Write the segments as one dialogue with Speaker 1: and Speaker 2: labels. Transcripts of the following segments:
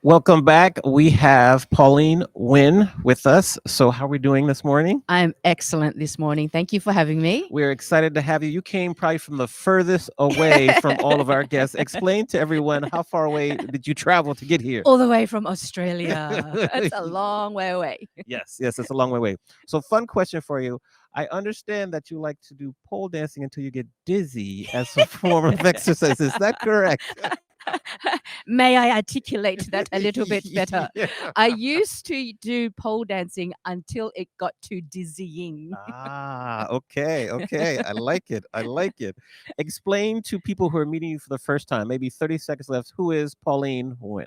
Speaker 1: Welcome back. We have Pauline Nguyen with us. So, how are we doing this morning?
Speaker 2: I'm excellent this morning. Thank you for having me.
Speaker 1: We're excited to have you. You came probably from the furthest away from all of our guests. Explain to everyone how far away did you travel to get here?
Speaker 2: All the way from Australia. That's a long way away.
Speaker 1: Yes, it's a long way away. So, fun question for you. I understand that you like to do pole dancing until you get dizzy as a form of exercise. Is that correct?
Speaker 2: May I articulate that a little bit better?
Speaker 1: Yeah.
Speaker 2: I used to do pole dancing until it got too dizzying.
Speaker 1: Okay. I like it. I like it. Explain to people who are meeting you for the first time, maybe 30 seconds left, who is Pauline Nguyen?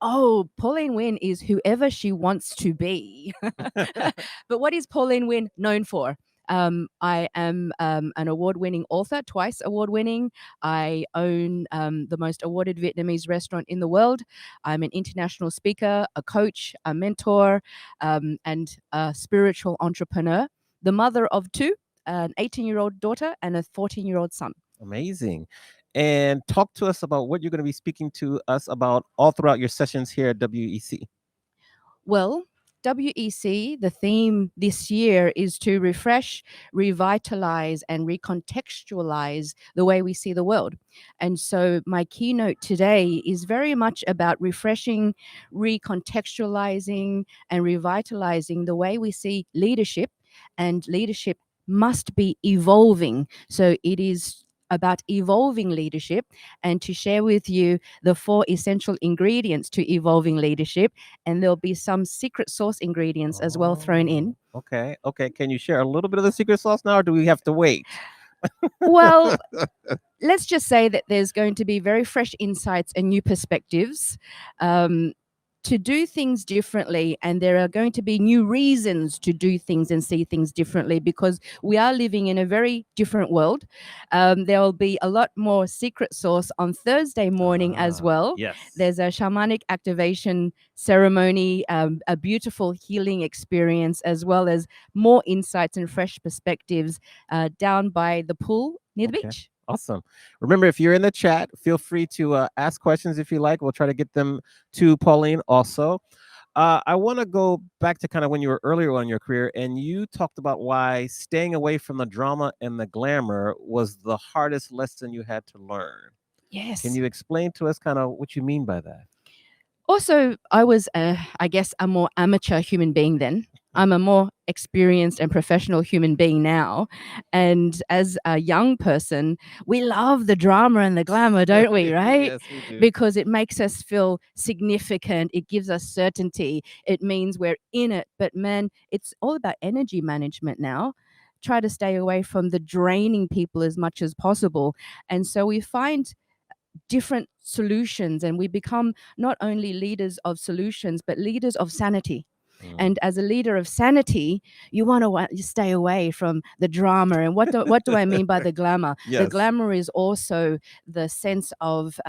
Speaker 2: Oh, Pauline Nguyen is whoever she wants to be. But what is Pauline Nguyen known for? I am an award winning author, twice award winning. I own the most awarded Vietnamese restaurant in the world. I'm an international speaker, a coach, a mentor, and a spiritual entrepreneur, the mother of two, an 18-year-old daughter and a 14-year-old son.
Speaker 1: Amazing. And talk to us about what you're going to be speaking to us about all throughout your sessions here at WEC.
Speaker 2: Well, WEC, the theme this year is to refresh, revitalize, and recontextualize the way we see the world. And so, my keynote today is very much about refreshing, recontextualizing, and revitalizing the way we see leadership. And leadership must be evolving. So, it is about evolving leadership and to share with you the four essential ingredients to evolving leadership, and there'll be some secret sauce ingredients as well thrown in.
Speaker 1: Okay. Can you share a little bit of the secret sauce now, or do we have to wait?
Speaker 2: Well, let's just say that there's going to be very fresh insights and new perspectives. To do things differently, and there are going to be new reasons to do things and see things differently because we are living in a very different world. There will be a lot more secret sauce on Thursday morning as well.
Speaker 1: Yes.
Speaker 2: There's a shamanic activation ceremony, a beautiful healing experience, as well as more insights and fresh perspectives down by the pool near the
Speaker 1: Okay.
Speaker 2: beach.
Speaker 1: Awesome. Remember, if you're in the chat, feel free to ask questions if you like. We'll try to get them to Pauline also. I want to go back to kind of when you were earlier on in your career, and you talked about why staying away from the drama and the glamour was the hardest lesson you had to learn.
Speaker 2: Yes.
Speaker 1: Can you explain to us kind of what you mean by that?
Speaker 2: Also, I was, I guess, a more amateur human being then. I'm a more experienced and professional human being now. And as a young person, we love the drama and the glamour, don't we? Right?
Speaker 1: Yes, we do.
Speaker 2: Because it makes us feel significant. It gives us certainty. It means we're in it. But man, it's all about energy management now. Try to stay away from the draining people as much as possible. And so we find different solutions and we become not only leaders of solutions but leaders of sanity. And as a leader of sanity, you want to stay away from the drama. And what do I mean by the glamour? The
Speaker 1: Yes.
Speaker 2: glamour is also the sense of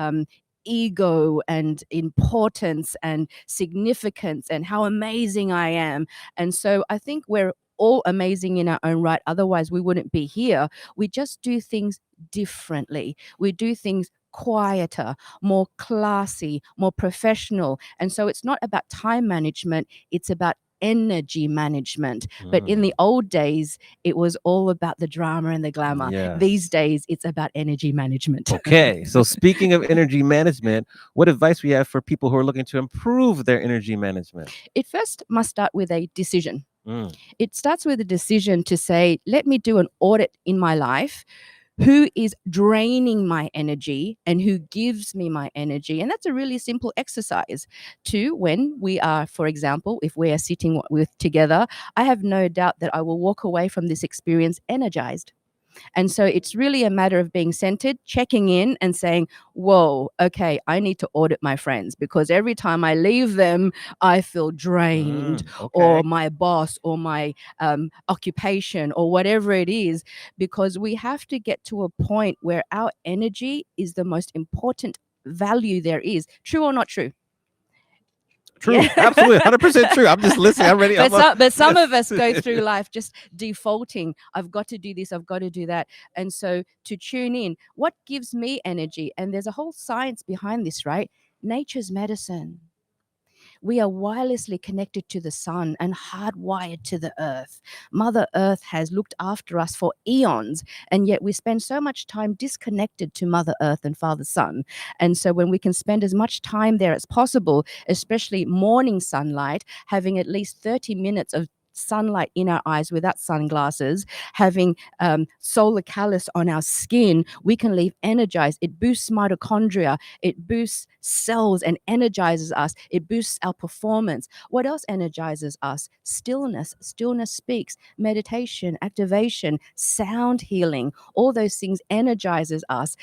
Speaker 2: ego and importance and significance and how amazing I am. And so I think we're all amazing in our own right. Otherwise, we wouldn't be here. We just do things differently. We do things quieter, more classy, more professional. And so it's not about time management, it's about energy management. But in the old days, it was all about the drama and the glamour.
Speaker 1: Yes.
Speaker 2: These days, it's about energy management.
Speaker 1: Okay. So speaking of energy management, what advice we have for people who are looking to improve their energy management?
Speaker 2: It first must start with a decision.
Speaker 1: Mm.
Speaker 2: It starts with a decision to say, let me do an audit in my life. Who is draining my energy and who gives me my energy? And that's a really simple exercise to when we are, for example, if we are sitting with together, I have no doubt that I will walk away from this experience energized. And so it's really a matter of being centered, checking in and saying, whoa, okay, I need to audit my friends because every time I leave them, I feel drained, or my boss or my occupation or whatever it is, because we have to get to a point where our energy is the most important value there is. True or not true?
Speaker 1: True, absolutely, 100% true. I'm just listening. I'm ready.
Speaker 2: But some of us go through life just defaulting. I've got to do this. I've got to do that. And so to tune in, what gives me energy? And there's a whole science behind this, right? Nature's medicine. We are wirelessly connected to the sun and hardwired to the earth. Mother Earth has looked after us for eons, and yet we spend so much time disconnected to Mother Earth and Father Sun. And so, when we can spend as much time there as possible, especially morning sunlight, having at least 30 minutes of sunlight in our eyes without sunglasses, having solar callus on our skin, we can leave energized. It boosts mitochondria, it boosts cells and energizes us, it boosts our performance. What else energizes us? Stillness. Stillness speaks. Meditation, activation, sound healing, all those things energizes us.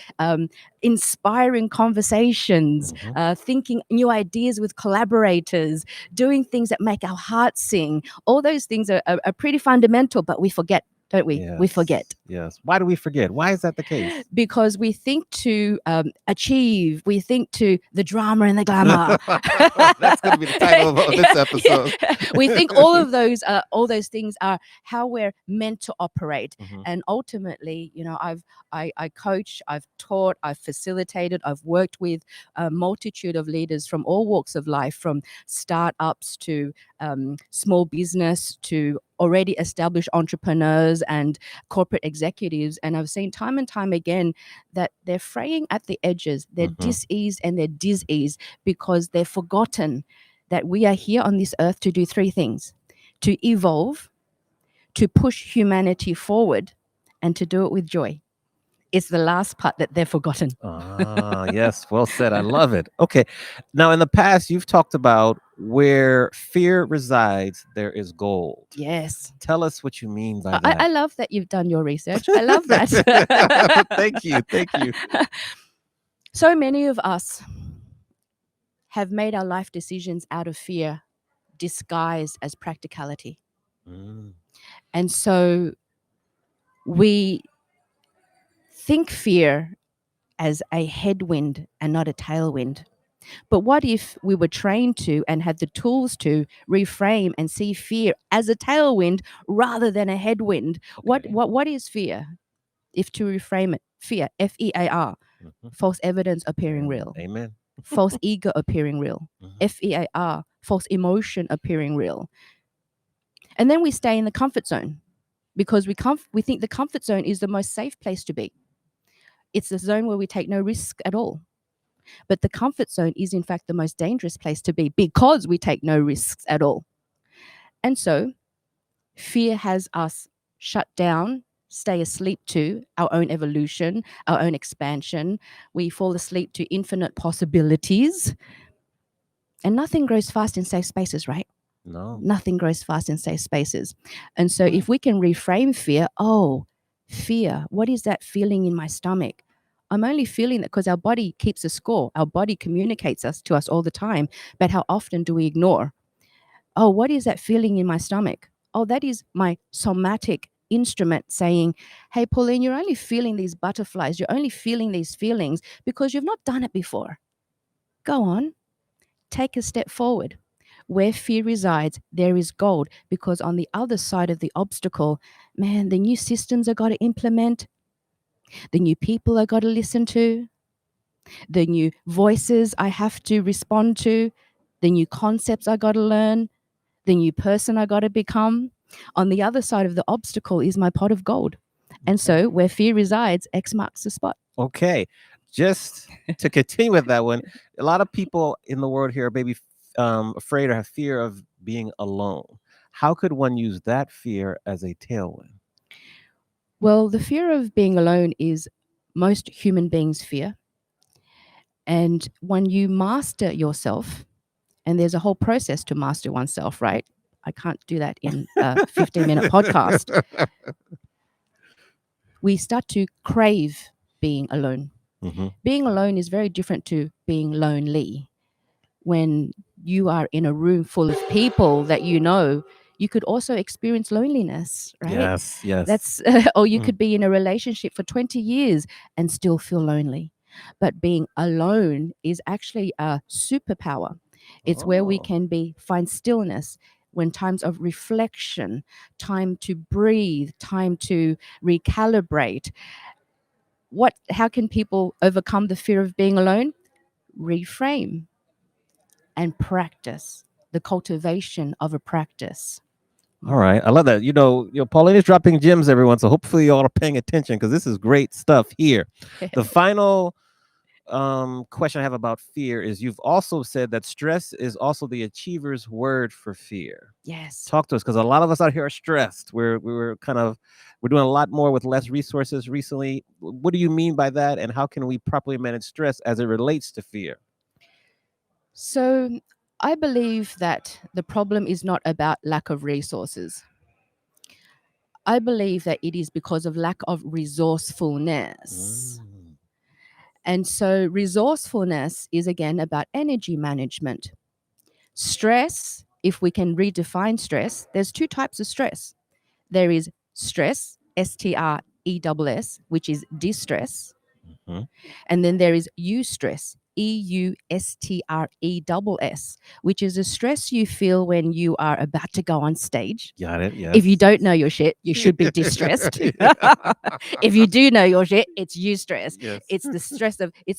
Speaker 2: Inspiring conversations,
Speaker 1: Mhm.
Speaker 2: thinking new ideas with collaborators, doing things that make our heart sing. All those things are pretty fundamental, but we forget, don't we? We forget
Speaker 1: Yes. Yes. Why do we forget? Why is that the case?
Speaker 2: because we think to achieve, we think to the drama and the glamour.
Speaker 1: That's going to be the title of this episode.
Speaker 2: We think all those things are how we're meant to operate.
Speaker 1: Mhm.
Speaker 2: And ultimately, I coach, I've taught, I've facilitated, I've worked with a multitude of leaders from all walks of life, from startups to small business to already established entrepreneurs and corporate executives. And I've seen time and time again that they're fraying at the edges, they're
Speaker 1: Mhm.
Speaker 2: dis-eased and they're dis-eased because they've forgotten that we are here on this earth to do three things: to evolve, to push humanity forward, and to do it with joy. It's the last part that they've forgotten.
Speaker 1: Ah, yes, well said. I love it. Okay. Now, in the past, you've talked about where fear resides, there is gold.
Speaker 2: Yes.
Speaker 1: Tell us what you mean by
Speaker 2: I
Speaker 1: that.
Speaker 2: love that you've done your research. I love that.
Speaker 1: Thank you. Thank you.
Speaker 2: So many of us have made our life decisions out of fear, disguised as practicality.
Speaker 1: Mm,
Speaker 2: And so we think fear as a headwind and not a tailwind. But what if we were trained to and had the tools to reframe and see fear as a tailwind rather than a headwind? What
Speaker 1: okay.
Speaker 2: what what is fear? If to reframe it, fear, FEAR,
Speaker 1: Mhm.
Speaker 2: false evidence appearing
Speaker 1: And
Speaker 2: real,
Speaker 1: amen.
Speaker 2: false ego appearing real,
Speaker 1: Mhm.
Speaker 2: FEAR, false emotion appearing real. And then we stay in the comfort zone because we think the comfort zone is the most safe place to be. It's the zone where we take no risk at all. But the comfort zone is, in fact, the most dangerous place to be because we take no risks at all. And so fear has us shut down, stay asleep to our own evolution, our own expansion. We fall asleep to infinite possibilities. And nothing grows fast in safe spaces, right?
Speaker 1: No.
Speaker 2: Nothing grows fast in safe spaces. And so if we can reframe fear, fear, what is that feeling in my stomach? I'm only feeling that because our body keeps a score. Our body communicates us to us all the time. But how often do we ignore? Oh, what is that feeling in my stomach? Oh, that is my somatic instrument saying, hey, Pauline, you're only feeling these butterflies. You're only feeling these feelings because you've not done it before. Go on, take a step forward. Where fear resides, there is gold, because on the other side of the obstacle, man, the new systems I got to implement, the new people I got to listen to, the new voices I have to respond to, the new concepts I got to learn, the new person I got to become. On the other side of the obstacle is my pot of gold. And
Speaker 1: Okay.
Speaker 2: so where fear resides, X marks the spot.
Speaker 1: Okay. Just to continue with that one, a lot of people in the world here are maybe afraid or have fear of being alone. How could one use that fear as a tailwind?
Speaker 2: Well, the fear of being alone is most human beings' fear. And when you master yourself, and there's a whole process to master oneself, right? I can't do that in a 15-minute podcast. We start to crave being alone.
Speaker 1: Hmm.
Speaker 2: Being alone is very different to being lonely. When you are in a room full of people that you know, you could also experience loneliness, right?
Speaker 1: Yes, yes.
Speaker 2: That's or you
Speaker 1: Mm.
Speaker 2: could be in a relationship for 20 years and still feel lonely. But being alone is actually a superpower. It's where we
Speaker 1: Oh,
Speaker 2: can find stillness when times of reflection, time to breathe, time to recalibrate. How can people overcome the fear of being alone? Reframe and practice. the cultivation of a practice.
Speaker 1: All right, I love that. Pauline is dropping gems, everyone. So hopefully you all are paying attention because this is great stuff here. The final question I have about fear is you've also said that stress is also the achiever's word for fear.
Speaker 2: Yes.
Speaker 1: Talk to us because a lot of us out here are stressed. We're doing a lot more with less resources recently. What do you mean by that, and how can we properly manage stress as it relates to fear?
Speaker 2: So I believe that the problem is not about lack of resources. I believe that it is because of lack of resourcefulness.
Speaker 1: Mm.
Speaker 2: And so resourcefulness is again about energy management. Stress, if we can redefine stress, there's two types of stress. There is stress, STRESS, which is distress,
Speaker 1: Mhm.
Speaker 2: and then there is eustress, EUSTRESS, which is a stress you feel when you are about to go on stage.
Speaker 1: Got it.
Speaker 2: If you
Speaker 1: Yes.
Speaker 2: don't know your shit, you should be distressed. If you do know your shit, it's eustress.
Speaker 1: Yes.
Speaker 2: It's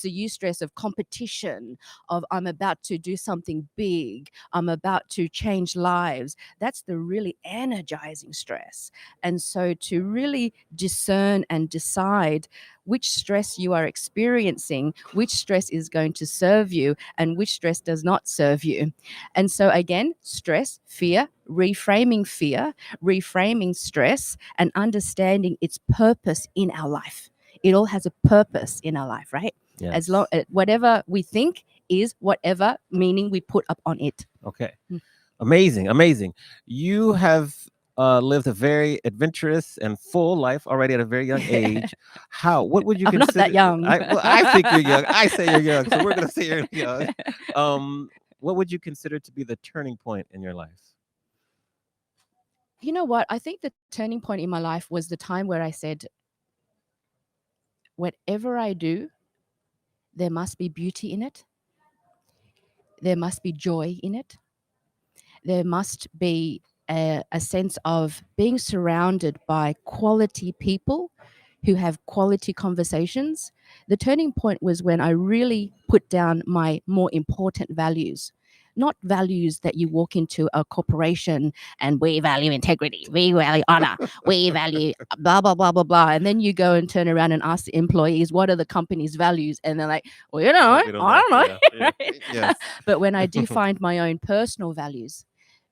Speaker 2: a eustress of competition, of I'm about to do something big, I'm about to change lives. That's the really energizing stress. And so to really discern and decide which stress you are experiencing, which stress is going to serve you, and which stress does not serve you. And so, again, stress, fear, reframing stress, and understanding its purpose in our life. It all has a purpose in our life, right? As long
Speaker 1: Yes.
Speaker 2: whatever we think is whatever meaning we put up on it.
Speaker 1: Okay.
Speaker 2: Mm.
Speaker 1: Amazing. Amazing. You have lived a very adventurous and full life already at a very young age. What would you
Speaker 2: I'm not that
Speaker 1: consider?
Speaker 2: young.
Speaker 1: I think you're young. I say you're young, so we're gonna say you're young. What would you consider to be the turning point in your life?
Speaker 2: You know what? I think the turning point in my life was the time where I said, whatever I do, there must be beauty in it. There must be joy in it. There must be a sense of being surrounded by quality people who have quality conversations. The turning point was when I really put down my more important values. Not values that you walk into a corporation and we value integrity, we value honor, we value blah, blah, blah, blah, blah. And then you go and turn around and ask the employees, what are the company's values? And they're like, well,
Speaker 1: We don't
Speaker 2: I
Speaker 1: know.
Speaker 2: don't know.
Speaker 1: Yeah. Yeah.
Speaker 2: Right?
Speaker 1: Yes.
Speaker 2: But when I defined my own personal values,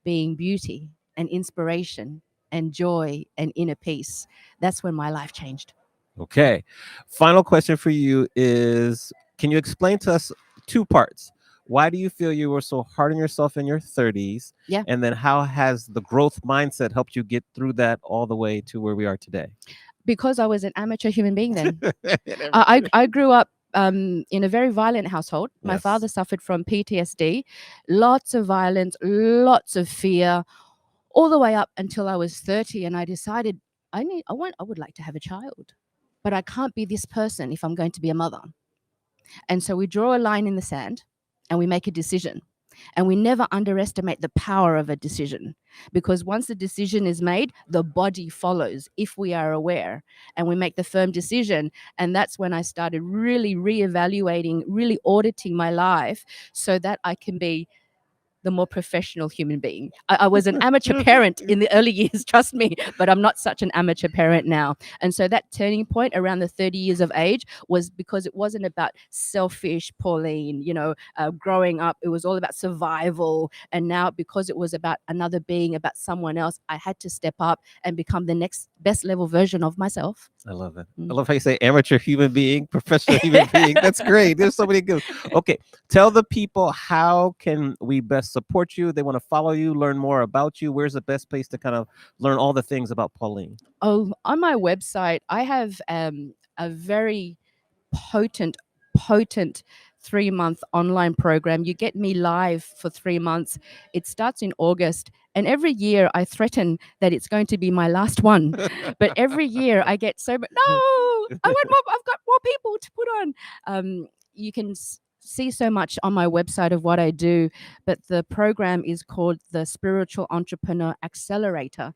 Speaker 2: being beauty and inspiration and joy and inner peace, that's when my life changed.
Speaker 1: Okay. Final question for you is: can you explain to us two parts? Why do you feel you were so hard on yourself in your 30s?
Speaker 2: Yeah.
Speaker 1: And then how has the growth mindset helped you get through that all the way to where we are today?
Speaker 2: Because I was an amateur human being then.
Speaker 1: Yes.
Speaker 2: I grew up in a very violent household. My father suffered from PTSD, lots of violence, lots of fear, all the way up until I was 30, and I decided I would like to have a child, but I can't be this person if I'm going to be a mother. And so we draw a line in the sand and we make a decision. And we never underestimate the power of a decision, because once the decision is made, the body follows if we are aware and we make the firm decision. And that's when I started really reevaluating, really auditing my life so that I can be the more professional human being. I was an amateur parent in the early years, trust me, but I'm not such an amateur parent now. And so that turning point around the 30 years of age was because it wasn't about selfish Pauline, growing up. It was all about survival. And now, because it was about another being, about someone else, I had to step up and become the next best level version of myself.
Speaker 1: I love it. I
Speaker 2: Mm.
Speaker 1: love how you say amateur human being, professional human being. That's great. There's so many good. Okay, tell the people, how can we best support you? They want to follow you, learn more about you. Where's the best place to kind of learn all the things about Pauline?
Speaker 2: Oh, on my website, I have a very potent 3-month online program. You get me live for 3 months. It starts in August. And every year I threaten that it's going to be my last one. But every year I get so much, no, I want more, I've got more people to put on. You can see so much on my website of what I do, but the program is called the Spiritual Entrepreneur Accelerator.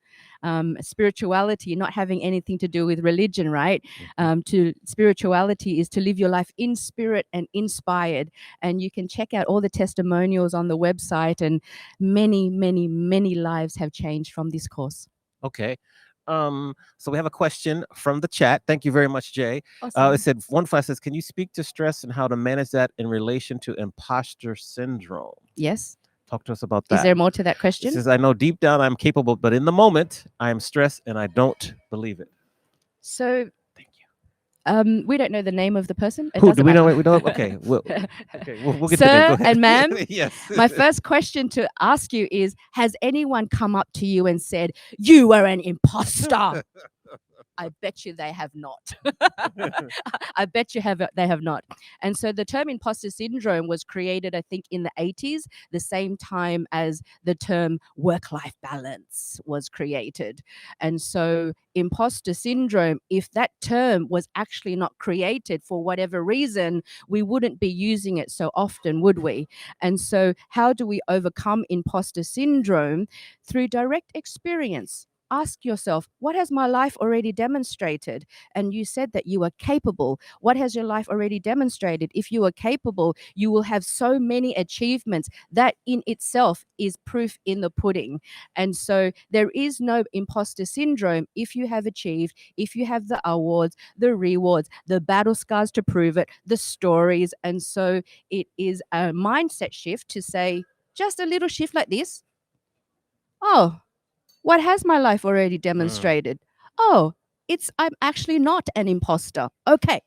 Speaker 2: Spirituality not having anything to do with religion, right? To spirituality is to live your life in spirit and inspired. And you can check out all the testimonials on the website, and many, many, many lives have changed from this course.
Speaker 1: Okay. So we have a question from the chat. Thank you very much, Jay.
Speaker 2: Awesome.
Speaker 1: It said, one flash says, can you speak to stress and how to manage that in relation to imposter syndrome?
Speaker 2: Yes.
Speaker 1: Talk to us about that.
Speaker 2: Is there more to that
Speaker 1: It
Speaker 2: question?
Speaker 1: says, I know deep down I'm capable, but in the moment I am stressed and I don't believe it.
Speaker 2: So
Speaker 1: Thank you.
Speaker 2: we don't know the name of the person. It
Speaker 1: Who
Speaker 2: doesn't
Speaker 1: do we know?
Speaker 2: matter.
Speaker 1: We don't. Okay. We'll get to the name.
Speaker 2: Sir
Speaker 1: Go ahead.
Speaker 2: and ma'am,
Speaker 1: Yes.
Speaker 2: my first question to ask you is, has anyone come up to you and said, you are an imposter? I bet you they have not. I bet you they have not. And so the term imposter syndrome was created, I think, in the 80s, the same time as the term work-life balance was created. And so imposter syndrome, if that term was actually not created for whatever reason, we wouldn't be using it so often, would we? And so how do we overcome imposter syndrome? Through direct experience. Ask yourself, what has my life already demonstrated? And you said that you are capable. What has your life already demonstrated? If you are capable, you will have so many achievements. That in itself is proof in the pudding. And so there is no imposter syndrome if you have achieved, if you have the awards, the rewards, the battle scars to prove it, the stories. And so it is a mindset shift to say, just a little shift like this. Oh, what has my life already demonstrated? Oh, I'm actually not an imposter. Okay.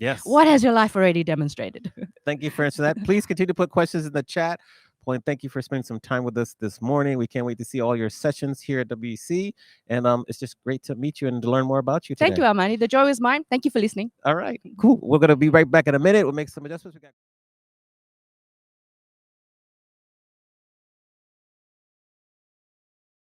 Speaker 1: Yes.
Speaker 2: What has your life already demonstrated?
Speaker 1: Thank you for answering that. Please continue to put questions in the chat. Pauline, thank you for spending some time with us this morning. We can't wait to see all your sessions here at WC. And it's just great to meet you and to learn more about you today.
Speaker 2: Thank you, Armani. The joy is mine. Thank you for listening.
Speaker 1: All right, cool. We're going to be right back in a minute. We'll make some adjustments. We got